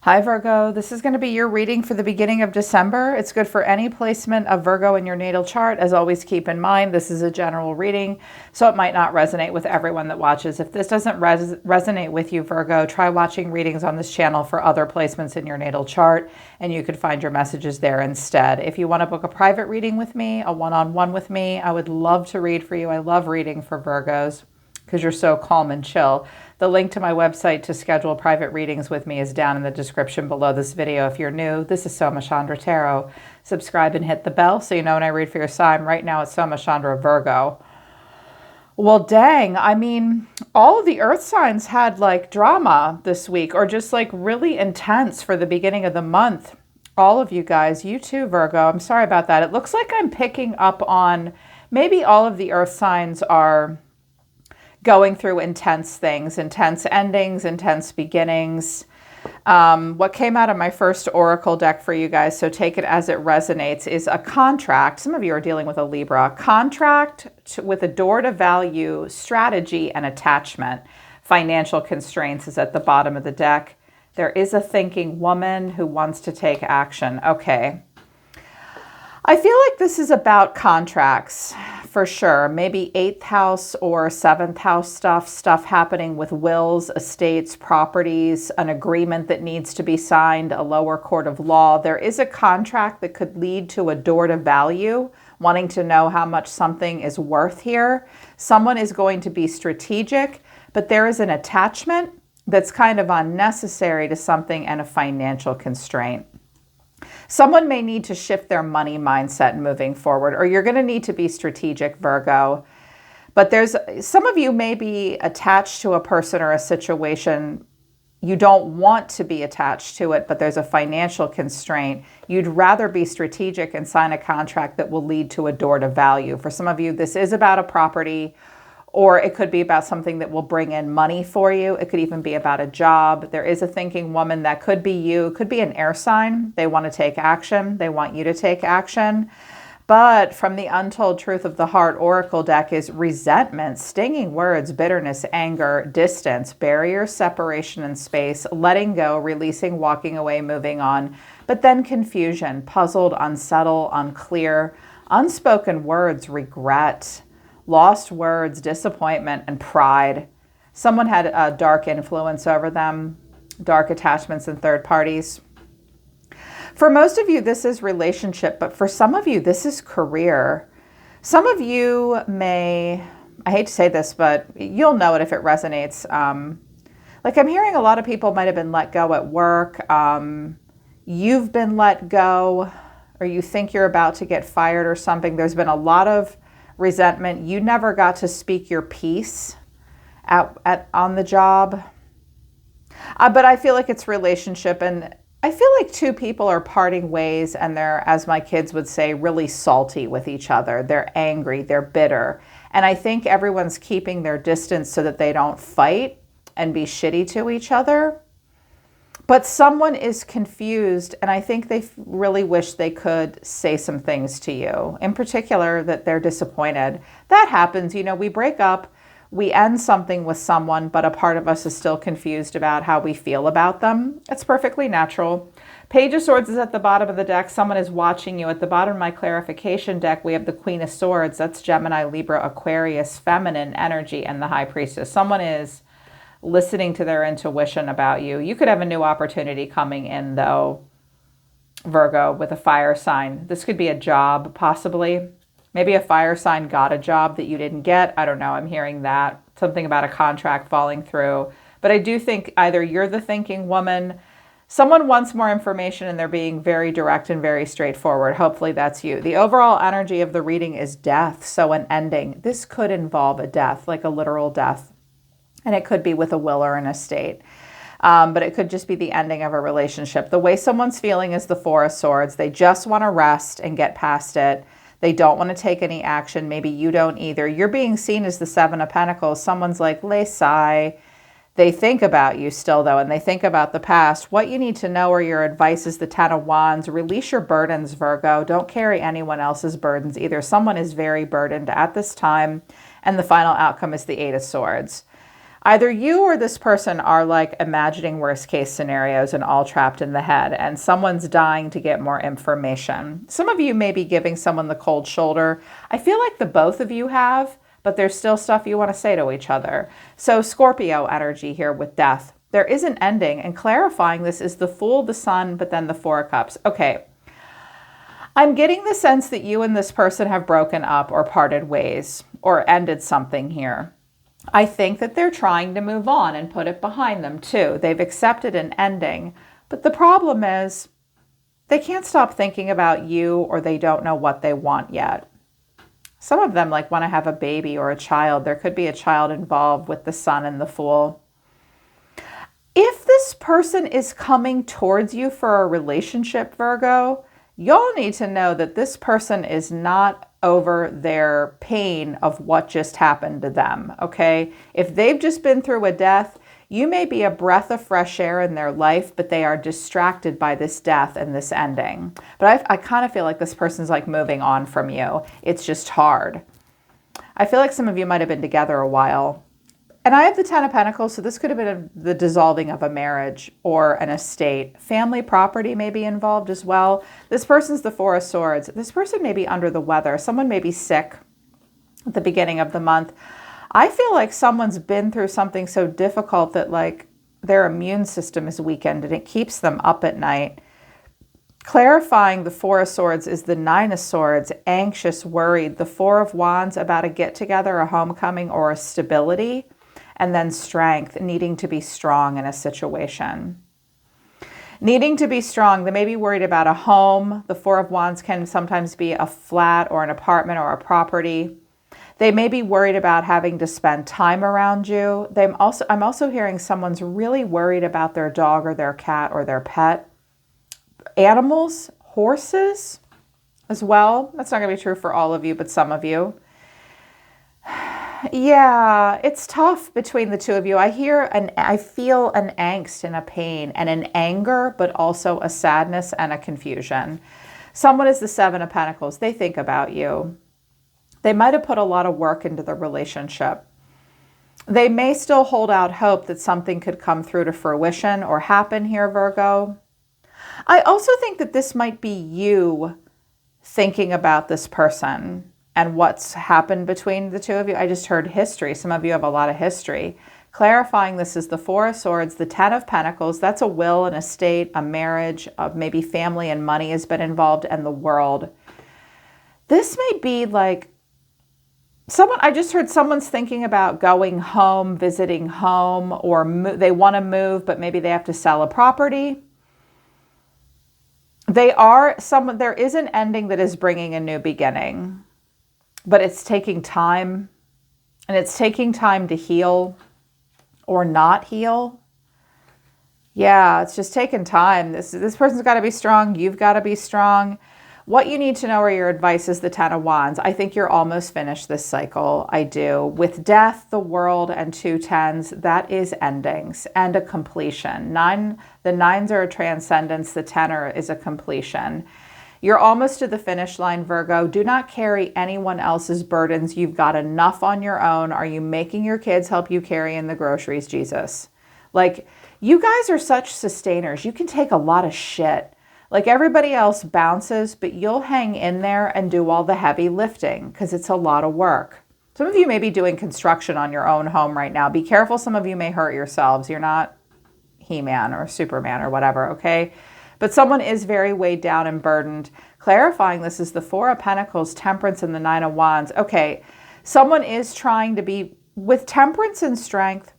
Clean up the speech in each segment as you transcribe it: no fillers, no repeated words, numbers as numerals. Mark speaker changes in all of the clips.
Speaker 1: Hi Virgo, this is going to be your reading for the beginning of December. It's good for any placement of Virgo in your natal chart. As always, keep in mind this is a general reading, so it might not resonate with everyone that watches. If this doesn't resonate with you, Virgo, try watching readings on this channel for other placements in your natal chart, and you could find your messages there instead. If you want to book a private reading with me, a one-on-one with me, I would love to read for you. I love reading for Virgos because you're so calm and chill. The link to my website to schedule private readings with me is down in the description below this video. If you're new, this is Soma Chandra Tarot. Subscribe and hit the bell so you know when I read for your sign. Right now it's Soma Chandra Virgo. Well, dang, I mean, all of the earth signs had like drama this week, or just like really intense for the beginning of the month. All of you guys, you too, Virgo. I'm sorry about that. It looks like I'm picking up on maybe all of the earth signs are going through intense things, intense endings, intense beginnings. What came out of my first oracle deck for you guys, so take it as it resonates, is a contract. Some of you are dealing with a Libra. Contract with a door to value, strategy, and attachment. Financial constraints is at the bottom of the deck. There is a thinking woman who wants to take action. Okay. I feel like this is about contracts for sure. Maybe 8th house or 7th house stuff happening with wills, estates, properties, an agreement that needs to be signed, a lower court of law. There is a contract that could lead to a door to value, wanting to know how much something is worth here. Someone is going to be strategic, but there is an attachment that's kind of unnecessary to something and a financial constraint. Someone may need to shift their money mindset moving forward, or you're going to need to be strategic, Virgo. But there's some of you may be attached to a person or a situation. You don't want to be attached to it, but there's a financial constraint. You'd rather be strategic and sign a contract that will lead to a door to value. For some of you, this is about a property, or it could be about something that will bring in money for you. It could even be about a job. There is a thinking woman that could be you. It could be an air sign. They want to take action. They want you to take action. But from the Untold Truth of the Heart Oracle deck is resentment, stinging words, bitterness, anger, distance, barriers, separation and space, letting go, releasing, walking away, moving on. But then confusion, puzzled, unsettled, unclear, unspoken words, regret, lost words, disappointment, and pride. Someone had a dark influence over them, dark attachments and third parties. For most of you, this is relationship, but for some of you, this is career. Some of you may, I hate to say this, but you'll know it if it resonates. Like I'm hearing a lot of people might have been let go at work. You've been let go, or you think you're about to get fired or something. There's been a lot of resentment. You never got to speak your piece on the job. But I feel like it's relationship, and I feel like two people are parting ways and they're, as my kids would say, really salty with each other. They're angry, they're bitter. And I think everyone's keeping their distance so that they don't fight and be shitty to each other. But someone is confused, and I think they really wish they could say some things to you, in particular that they're disappointed. That happens. You know, we break up, we end something with someone, but a part of us is still confused about how we feel about them. It's perfectly natural. Page of Swords is at the bottom of the deck. Someone is watching you. At the bottom of my clarification deck, we have the Queen of Swords. That's Gemini, Libra, Aquarius, feminine energy, and the High Priestess. Someone is listening to their intuition about you. You could have a new opportunity coming in, though, Virgo, with a fire sign. This could be a job, possibly. Maybe a fire sign got a job that you didn't get. I don't know. I'm hearing that. Something about a contract falling through. But I do think either you're the thinking woman, someone wants more information, and they're being very direct and very straightforward. Hopefully that's you. The overall energy of the reading is death, so an ending. This could involve a death, like a literal death. And it could be with a will or an estate. But it could just be the ending of a relationship. The way someone's feeling is the Four of Swords. They just want to rest and get past it. They don't want to take any action. Maybe you don't either. You're being seen as the Seven of Pentacles. Someone's like, lay sigh. They think about you still, though, and they think about the past. What you need to know, or your advice, is the Ten of Wands. Release your burdens, Virgo. Don't carry anyone else's burdens either. Someone is very burdened at this time. And the final outcome is the Eight of Swords. Either you or this person are like imagining worst case scenarios and all trapped in the head, and someone's dying to get more information. Some of you may be giving someone the cold shoulder. I feel like the both of you have, but there's still stuff you want to say to each other. So Scorpio energy here with death. There is an ending, and clarifying this is the Fool, the Sun, but then the Four of Cups. Okay. I'm getting the sense that you and this person have broken up or parted ways or ended something here. I think that they're trying to move on and put it behind them too. They've accepted an ending, but the problem is they can't stop thinking about you, or they don't know what they want yet. Some of them like want to have a baby or a child. There could be a child involved with the Sun and the Fool. If this person is coming towards you for a relationship, Virgo, y'all need to know that this person is not over their pain of what just happened to them, okay? If they've just been through a death, you may be a breath of fresh air in their life, but they are distracted by this death and this ending. But I kind of feel like this person's like moving on from you. It's just hard. I feel like some of you might have been together a while. And I have the Ten of Pentacles, so this could have been the dissolving of a marriage or an estate. Family property may be involved as well. This person's the Four of Swords. This person may be under the weather. Someone may be sick at the beginning of the month. I feel like someone's been through something so difficult that like their immune system is weakened and it keeps them up at night. Clarifying the Four of Swords is the Nine of Swords, anxious, worried. The Four of Wands about a get-together, a homecoming, or a stability. And then strength, needing to be strong in a situation. Needing to be strong. They may be worried about a home. The Four of Wands can sometimes be a flat or an apartment or a property. They may be worried about having to spend time around you. I'm also hearing someone's really worried about their dog or their cat or their pet. Animals, horses as well. That's not going to be true for all of you, but some of you. Yeah, it's tough between the two of you. I feel an angst and a pain and an anger, but also a sadness and a confusion. Someone is the Seven of Pentacles. They think about you. They might have put a lot of work into the relationship. They may still hold out hope that something could come through to fruition or happen here, Virgo. I also think that this might be you thinking about this person and what's happened between the two of you. I just heard history. Some of you have a lot of history. Clarifying this is the Four of Swords, the Ten of Pentacles. That's a will, an estate, a marriage, maybe family and money has been involved, and the world. This may be like I just heard someone's thinking about going home, visiting home, or they want to move, but maybe they have to sell a property. There is an ending that is bringing a new beginning. But it's taking time, and it's taking time to heal or not heal. Yeah, it's just taking time. This person's got to be strong. You've got to be strong. What you need to know or your advice is the Ten of Wands. I think you're almost finished this cycle. I do. With death, the world, and 2 tens, that is endings and a completion. The nines are a transcendence. The 10 is a completion. You're almost to the finish line, Virgo. Do not carry anyone else's burdens. You've got enough on your own. Are you making your kids help you carry in the groceries, Jesus? Like, you guys are such sustainers. You can take a lot of shit. Like, everybody else bounces, but you'll hang in there and do all the heavy lifting because it's a lot of work. Some of you may be doing construction on your own home right now. Be careful. Some of you may hurt yourselves. You're not He-Man or Superman or whatever, okay? But someone is very weighed down and burdened. Clarifying this is the Four of Pentacles, Temperance, and the Nine of Wands. Okay, someone is trying to be, with temperance and strength,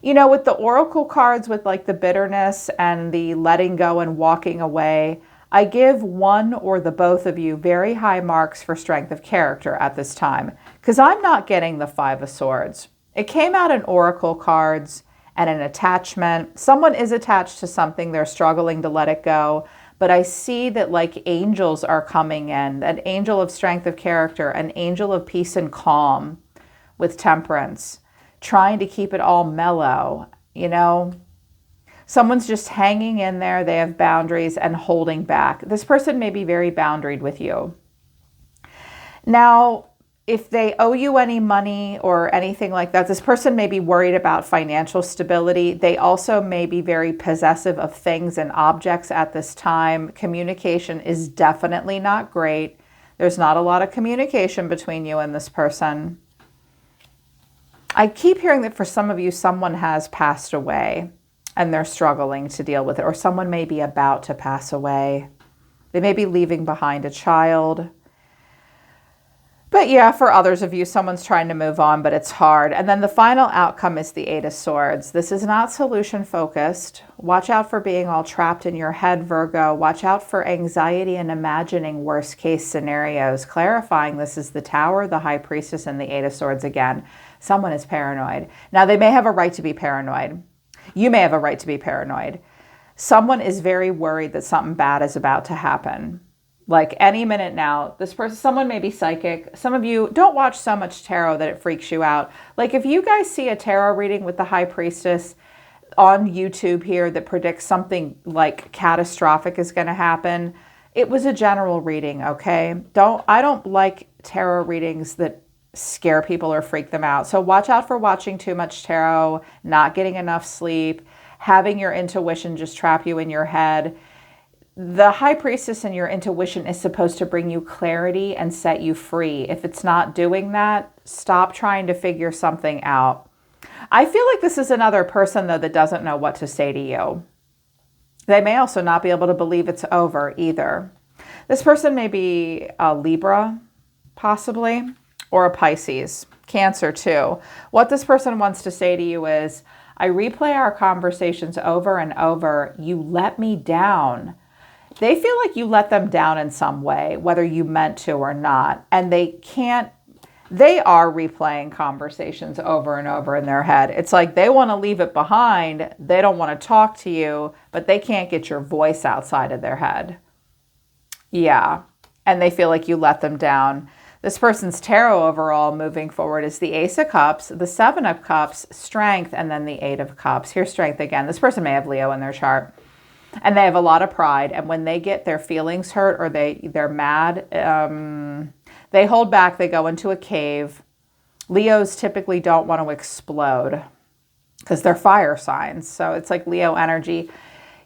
Speaker 1: you know, with the oracle cards, with like the bitterness and the letting go and walking away, I give one or the both of you very high marks for strength of character at this time, because I'm not getting the Five of Swords. It came out in oracle cards and an attachment. Someone is attached to something. They're struggling to let it go. But I see that like angels are coming in, an angel of strength of character, an angel of peace and calm with temperance, trying to keep it all mellow, you know. Someone's just hanging in there. They have boundaries and holding back. This person may be very boundaried with you. Now, if they owe you any money or anything like that, this person may be worried about financial stability. They also may be very possessive of things and objects at this time. Communication is definitely not great. There's not a lot of communication between you and this person. I keep hearing that for some of you, someone has passed away and they're struggling to deal with it, or someone may be about to pass away. They may be leaving behind a child. But yeah, for others of you, someone's trying to move on, but it's hard. And then the final outcome is the Eight of Swords. This is not solution focused. Watch out for being all trapped in your head, Virgo. Watch out for anxiety and imagining worst case scenarios. Clarifying, this is the Tower, the High Priestess, and the Eight of Swords again. Someone is paranoid. Now, they may have a right to be paranoid. You may have a right to be paranoid. Someone is very worried that something bad is about to happen. Like any minute now, this person, someone may be psychic. Some of you don't watch so much tarot that it freaks you out. Like if you guys see a tarot reading with the High Priestess on YouTube here that predicts something like catastrophic is going to happen, it was a general reading, okay? I don't like tarot readings that scare people or freak them out. So watch out for watching too much tarot, not getting enough sleep, having your intuition just trap you in your head. The High Priestess and your intuition is supposed to bring you clarity and set you free. If it's not doing that, stop trying to figure something out. I feel like this is another person, though, that doesn't know what to say to you. They may also not be able to believe it's over either. This person may be a Libra, possibly, or a Pisces, Cancer too. What this person wants to say to you is, I replay our conversations over and over. You let me down. They feel like you let them down in some way, whether you meant to or not. And they are replaying conversations over and over in their head. It's like they want to leave it behind. They don't want to talk to you, but they can't get your voice outside of their head. Yeah. And they feel like you let them down. This person's tarot overall moving forward is the Ace of Cups, the Seven of Cups, Strength, and then the Eight of Cups. Here's Strength again. This person may have Leo in their chart. And they have a lot of pride. And when they get their feelings hurt or they're mad, they hold back. They go into a cave. Leos typically don't want to explode because they're fire signs. So it's like Leo energy.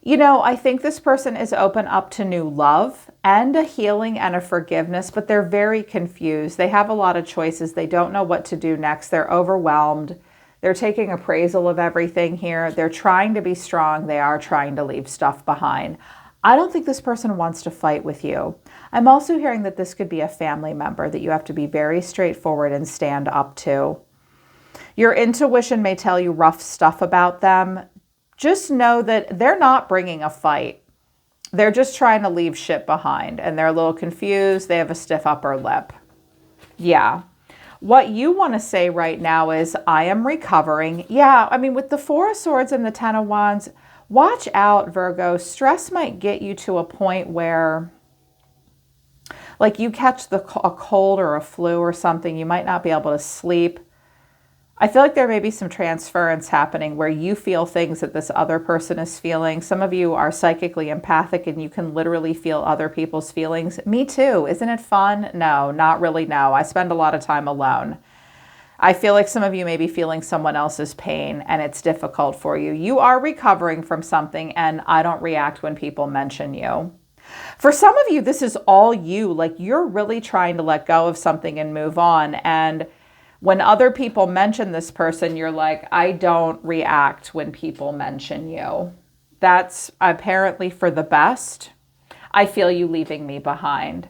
Speaker 1: You know, I think this person is open up to new love and a healing and a forgiveness, but they're very confused. They have a lot of choices. They don't know what to do next. They're overwhelmed. They're taking appraisal of everything here. They're trying to be strong. They are trying to leave stuff behind. I don't think this person wants to fight with you. I'm also hearing that this could be a family member that you have to be very straightforward and stand up to. Your intuition may tell you rough stuff about them. Just know that they're not bringing a fight. They're just trying to leave shit behind, and they're a little confused. They have a stiff upper lip. Yeah. What you want to say right now is, I am recovering. Yeah, I mean, with the Four of Swords and the Ten of Wands, watch out, Virgo. Stress might get you to a point where, like, you catch a cold or a flu or something. You might not be able to sleep. I feel like there may be some transference happening where you feel things that this other person is feeling. Some of you are psychically empathic and you can literally feel other people's feelings. Me too. Isn't it fun? No, not really. No, I spend a lot of time alone. I feel like some of you may be feeling someone else's pain and it's difficult for you. You are recovering from something, and I don't react when people mention you. For some of you, this is all you. Like, you're really trying to let go of something and move on. And when other people mention this person, you're like, I don't react when people mention you. That's apparently for the best. I feel you leaving me behind.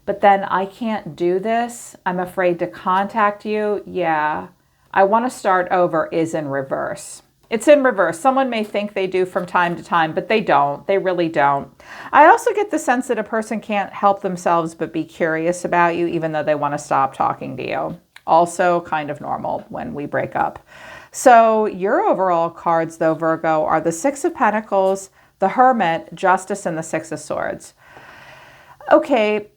Speaker 1: But then I can't do this. I'm afraid to contact you. Yeah. I want to start over is in reverse. It's in reverse. Someone may think they do from time to time, but they don't. They really don't. I also get the sense that a person can't help themselves but be curious about you, even though they want to stop talking to you. Also kind of normal when we break up. So your overall cards, though, Virgo, are the Six of Pentacles, the Hermit, Justice, and the Six of Swords. Okay,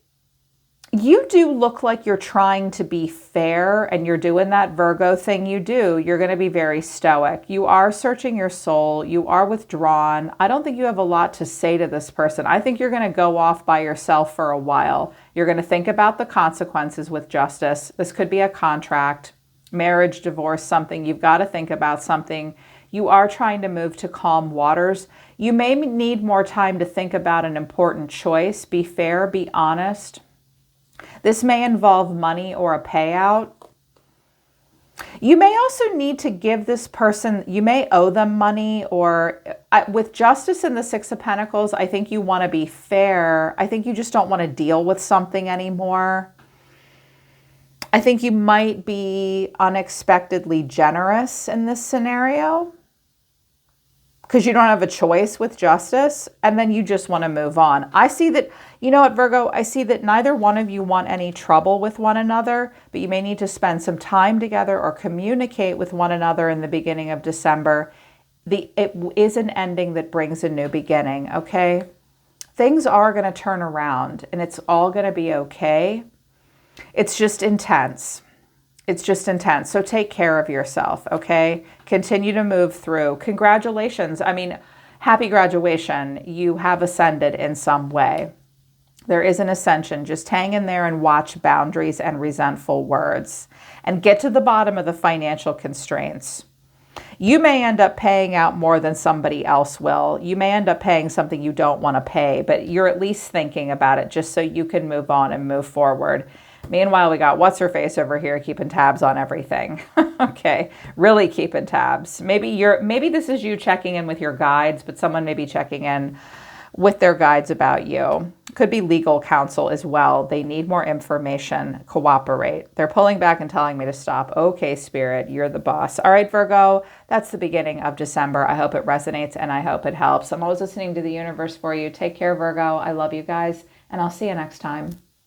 Speaker 1: You do look like you're trying to be fair and you're doing that Virgo thing you do. You're going to be very stoic. You are searching your soul. You are withdrawn. I don't think you have a lot to say to this person. I think you're going to go off by yourself for a while. You're going to think about the consequences with justice. This could be a contract, marriage, divorce, something. You've got to think about something. You are trying to move to calm waters. You may need more time to think about an important choice. Be fair, be honest. This may involve money or a payout. You may also need to give this person, you may owe them money, or with justice in the Six of Pentacles, I think you want to be fair. I think you just don't want to deal with something anymore. I think you might be unexpectedly generous in this scenario because you don't have a choice with justice, and then you just want to move on. I see that, you know what, Virgo, I see that neither one of you want any trouble with one another, but you may need to spend some time together or communicate with one another in the beginning of December. It is an ending that brings a new beginning, okay? Things are going to turn around, and it's all going to be okay. It's just intense. It's just intense. So take care of yourself, okay? Continue to move through. Congratulations. I mean, happy graduation. You have ascended in some way. There is an ascension. Just hang in there and watch boundaries and resentful words and get to the bottom of the financial constraints. You may end up paying out more than somebody else will. You may end up paying something you don't want to pay, but you're at least thinking about it just so you can move on and move forward. Meanwhile, we got what's-her-face over here keeping tabs on everything. Okay, really keeping tabs. Maybe this is you checking in with your guides, but someone may be checking in with their guides about you. Could be legal counsel as well. They need more information. Cooperate. They're pulling back and telling me to stop. Okay, Spirit, you're the boss. All right, Virgo, that's the beginning of December. I hope it resonates and I hope it helps. I'm always listening to the universe for you. Take care, Virgo. I love you guys, and I'll see you next time.